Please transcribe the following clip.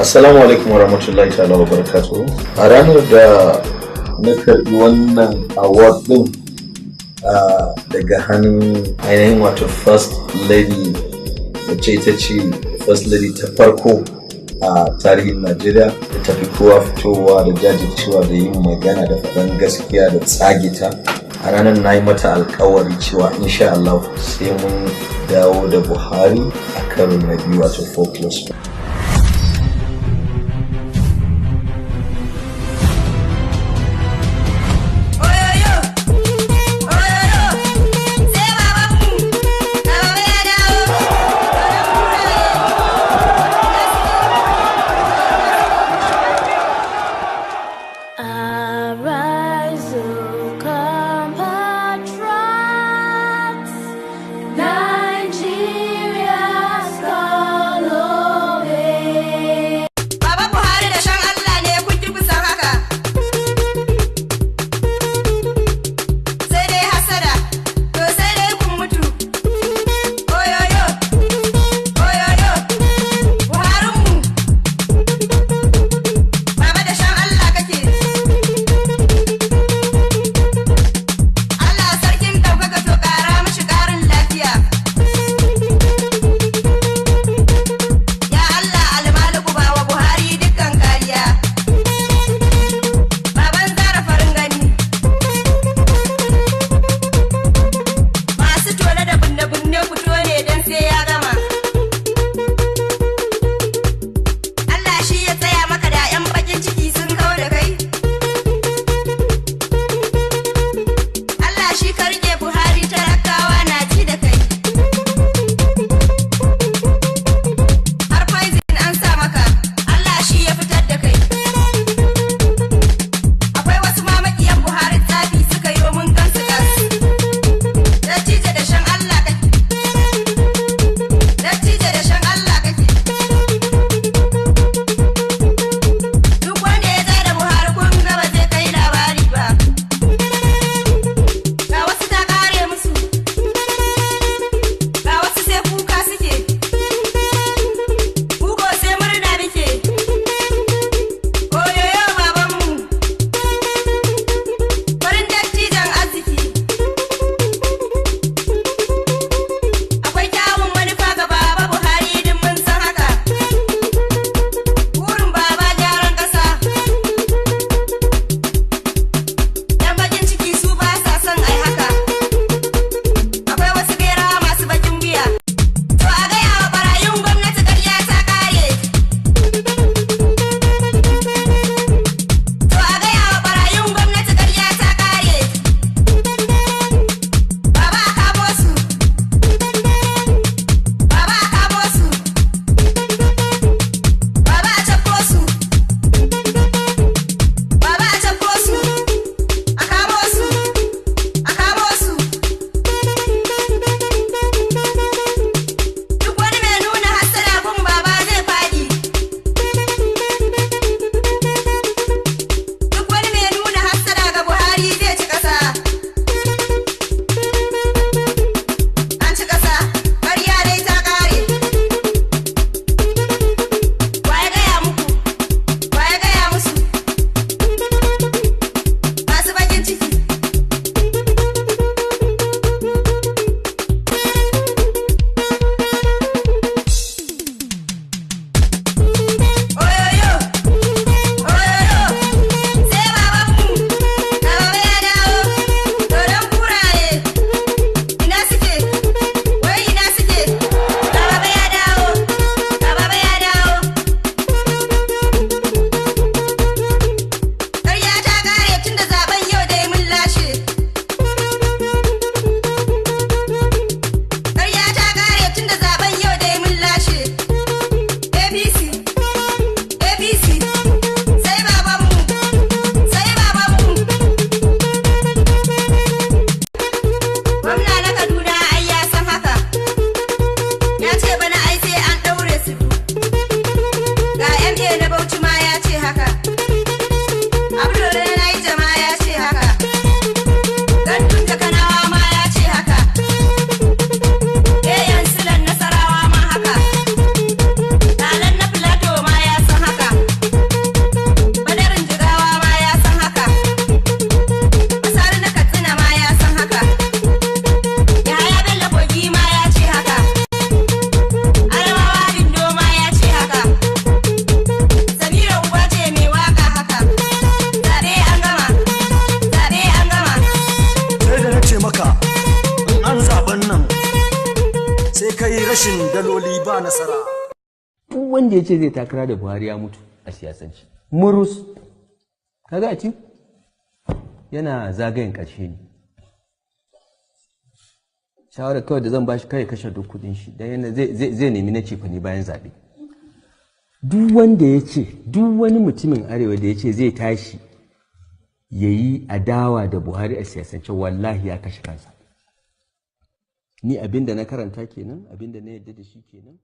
Assalamu alaikum wa rahmatullahi ta'ala wa barakatuhu. A ranar da na karbi wannan award din daga hannun ainihin wato first lady wacce ita ce first lady ta farko a tarihin Najeriya da ta fi kowa fitowa da jajircewa da yin magana da faɗan gaskiya da tsagita. A ranar na yi mata alkawari cewa insha Allah sai mun dawo da Buhari a karo na biyu wato 4+4. duk wanda ya ce zai takara da Buhari ya mutu a siyasance murus. Kaga a yana zagayen ƙarshe ne. Shawarar kawai da zan bashi kai kashe duk kudin shi dan yana zai nemi na cefa ne bayan zaɓe. Duk wanda ya ce, duk wani mutumin arewa da ya ce zai tashi ya yi adawa da Buhari a siyasance wallahi ya kashe kansa. Ni abinda na karanta kenan, abinda na yadda da shi kenan.